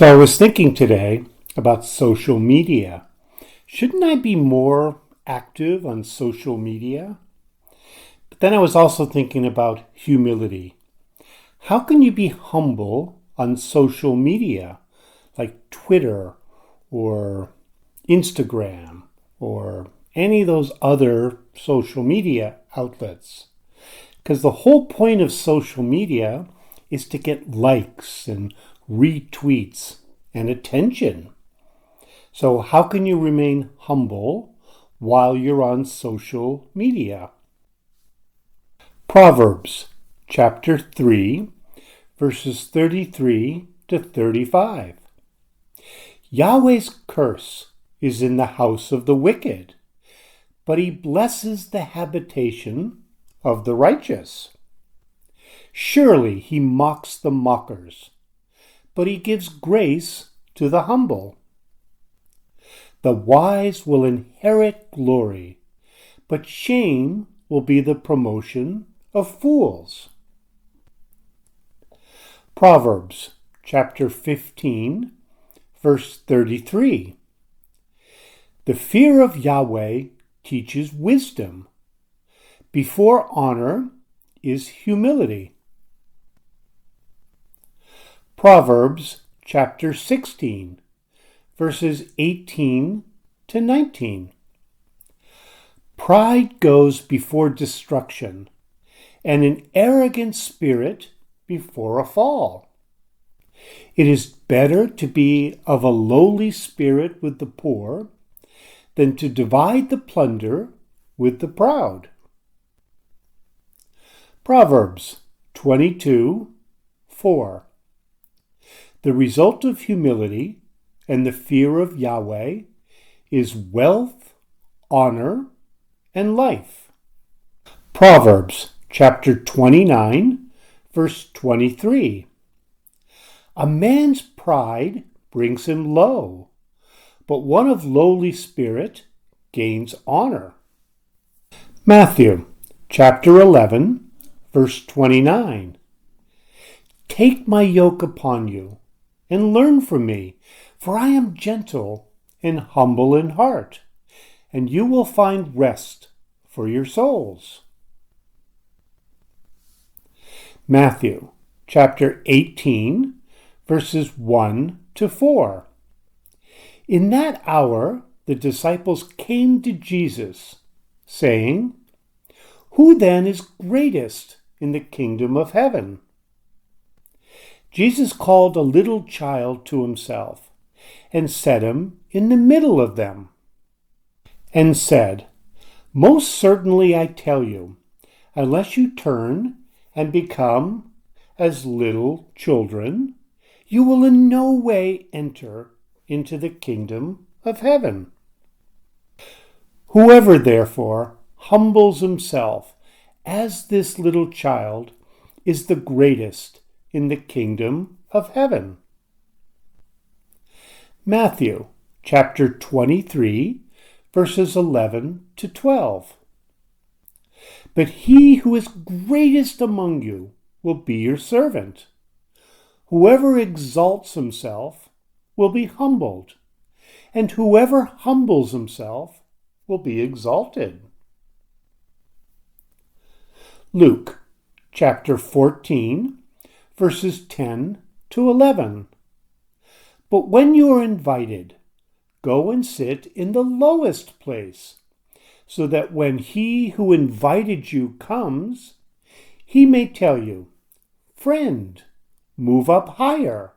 So I was thinking today about social media. Shouldn't I be more active on social media? But then I was also thinking about humility. How can you be humble on social media, like Twitter or Instagram or any of those other social media outlets? Because the whole point of social media is to get likes and retweets and attention. So how can you remain humble while you're on social media? Proverbs chapter 3, verses 33 to 35. Yahweh's curse is in the house of the wicked, but he blesses the habitation of the righteous. Surely he mocks the mockers, but he gives grace to the humble. The wise will inherit glory, but shame will be the promotion of fools. Proverbs chapter 15, verse 33. The fear of Yahweh teaches wisdom. Before honor is humility. Proverbs chapter 16, verses 18 to 19. Pride goes before destruction, and an arrogant spirit before a fall. It is better to be of a lowly spirit with the poor than to divide the plunder with the proud. Proverbs 22:4. The result of humility and the fear of Yahweh is wealth, honor, and life. Proverbs chapter 29, verse 23. A man's pride brings him low, but one of lowly spirit gains honor. Matthew chapter 11, verse 29. Take my yoke upon you and learn from me, for I am gentle and humble in heart, and you will find rest for your souls. Matthew chapter 18, verses 1 to 4. In that hour the disciples came to Jesus, saying, Who then is greatest in the kingdom of heaven? Jesus called a little child to himself and set him in the middle of them and said, Most certainly I tell you, unless you turn and become as little children, you will in no way enter into the kingdom of heaven. Whoever therefore humbles himself as this little child is the greatest in the kingdom of heaven. Matthew chapter 23, verses 11 to 12. But he who is greatest among you will be your servant. Whoever exalts himself will be humbled, and whoever humbles himself will be exalted. Luke chapter 14, verses 10 to 11. But when you are invited, go and sit in the lowest place, so that when he who invited you comes, he may tell you, Friend, move up higher.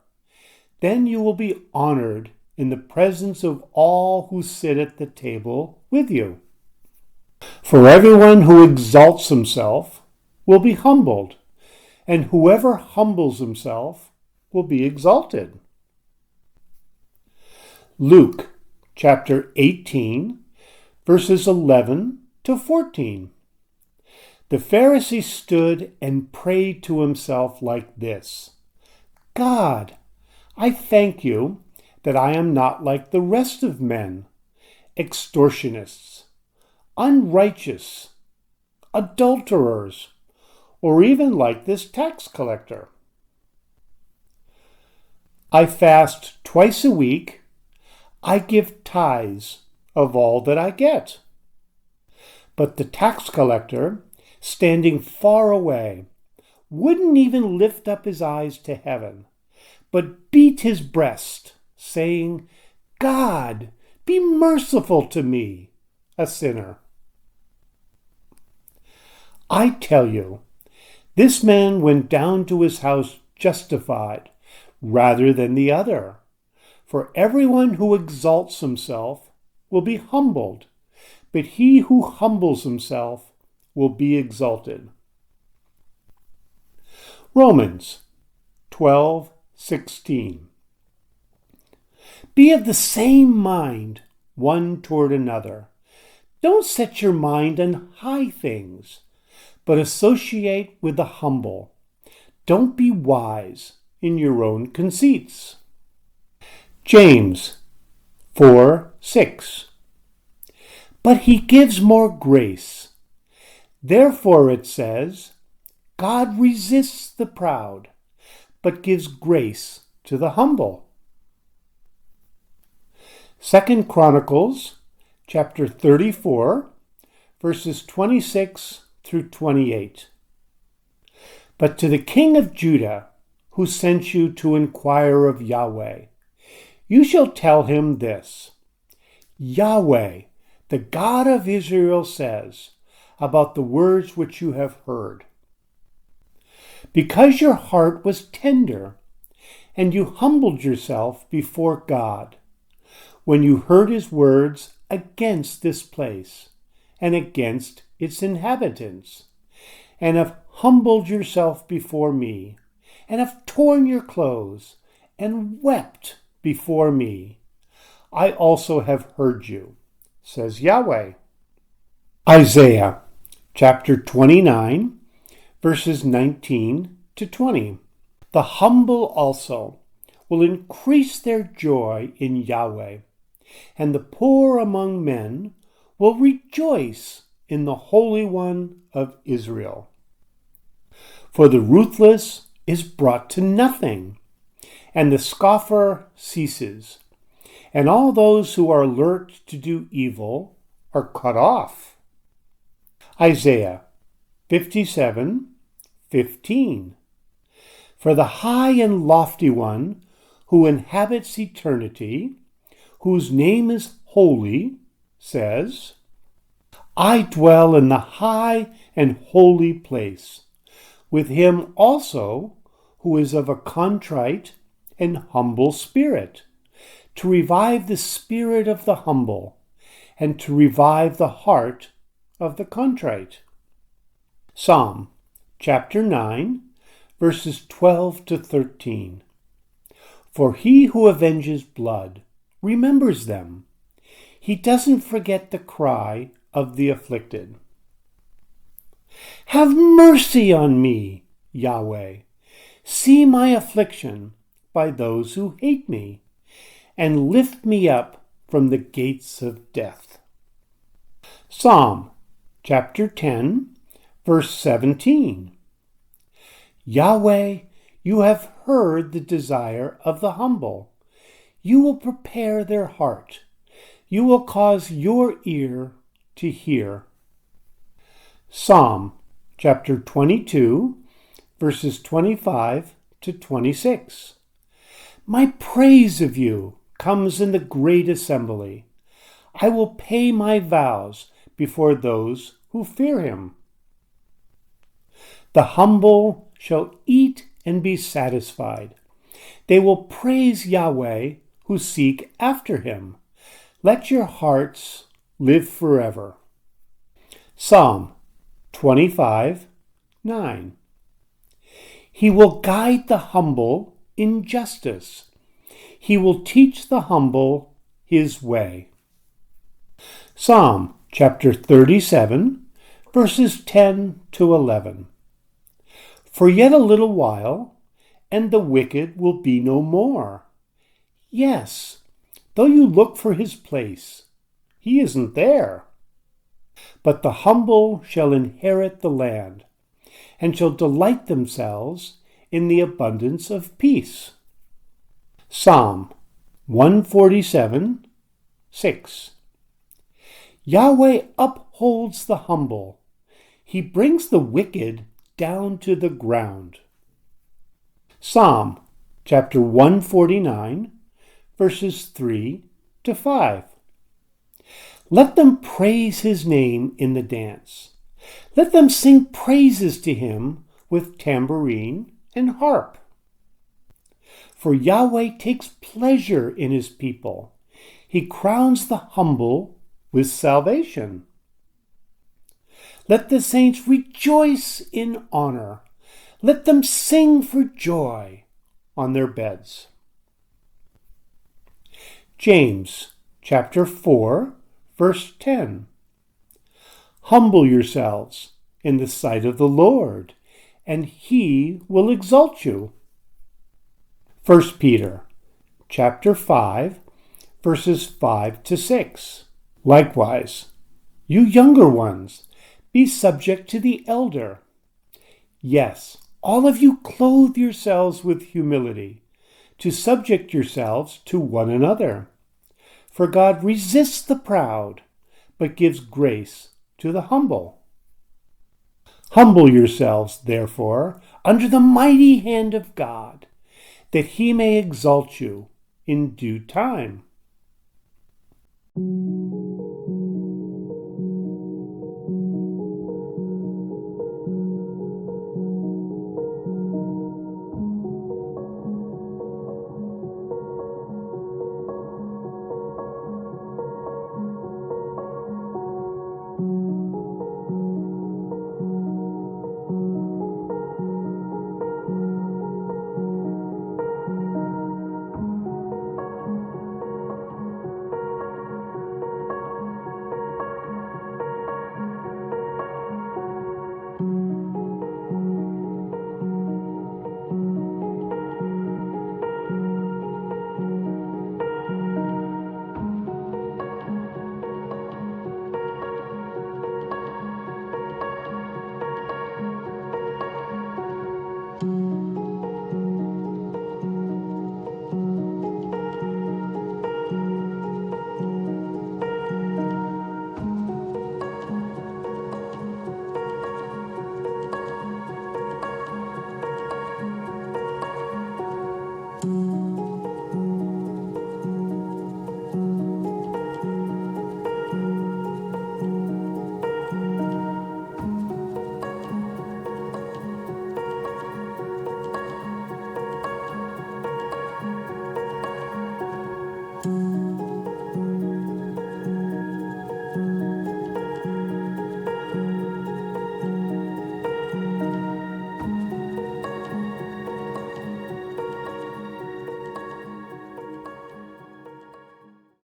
Then you will be honored in the presence of all who sit at the table with you. For everyone who exalts himself will be humbled, and whoever humbles himself will be exalted. Luke chapter 18, verses 11 to 14. The Pharisee stood and prayed to himself like this, God, I thank you that I am not like the rest of men, extortionists, unrighteous, adulterers, or even like this tax collector. I fast twice a week. I give tithes of all that I get. But the tax collector, standing far away, wouldn't even lift up his eyes to heaven, but beat his breast, saying, God, be merciful to me, a sinner. I tell you, this man went down to his house justified rather than the other. For everyone who exalts himself will be humbled, but he who humbles himself will be exalted. Romans 12:16. Be of the same mind one toward another. Don't set your mind on high things, but associate with the humble. Don't be wise in your own conceits. James 4:6. But he gives more grace. Therefore it says, God resists the proud, but gives grace to the humble. 2 Chronicles chapter 34, verses 26 through 28. But to the king of Judah, who sent you to inquire of Yahweh, you shall tell him this: Yahweh, the God of Israel, says about the words which you have heard. Because your heart was tender, and you humbled yourself before God, when you heard his words against this place and against its inhabitants, and have humbled yourself before me, and have torn your clothes, and wept before me, I also have heard you, says Yahweh. Isaiah chapter 29, verses 19 to 20. The humble also will increase their joy in Yahweh, and the poor among men will rejoice in the Holy One of Israel. For the ruthless is brought to nothing, and the scoffer ceases, and all those who are alert to do evil are cut off. Isaiah 57:15. For the high and lofty one who inhabits eternity, whose name is holy, says, I dwell in the high and holy place, with him also who is of a contrite and humble spirit, to revive the spirit of the humble, and to revive the heart of the contrite. Psalm chapter 9, verses 12 to 13. For he who avenges blood remembers them. He doesn't forget the cry of the afflicted. Have mercy on me, Yahweh. See my affliction by those who hate me, and lift me up from the gates of death. Psalm chapter 10, verse 17. Yahweh, you have heard the desire of the humble. You will prepare their heart. You will cause your ear to hear. Psalm chapter 22, verses 25 to 26. My praise of you comes in the great assembly. I will pay my vows before those who fear him. The humble shall eat and be satisfied. They will praise Yahweh who seek after him. Let your hearts live forever. Psalm 25:9. He will guide the humble in justice. He will teach the humble his way. Psalm chapter 37, verses 10 to 11. For yet a little while, and the wicked will be no more. Yes, though you look for his place, he isn't there. But the humble shall inherit the land, and shall delight themselves in the abundance of peace. Psalm 147, 6. Yahweh upholds the humble. He brings the wicked down to the ground. Psalm chapter 149, verses 3 to 5. Let them praise his name in the dance. Let them sing praises to him with tambourine and harp. For Yahweh takes pleasure in his people. He crowns the humble with salvation. Let the saints rejoice in honor. Let them sing for joy on their beds. James chapter 4, verse 10. Humble yourselves in the sight of the Lord, and he will exalt you. 1 Peter chapter 5, verses 5 to 6. Likewise, you younger ones, be subject to the elder. Yes, all of you clothe yourselves with humility, to subject yourselves to one another. For God resists the proud, but gives grace to the humble. Humble yourselves, therefore, under the mighty hand of God, that he may exalt you in due time.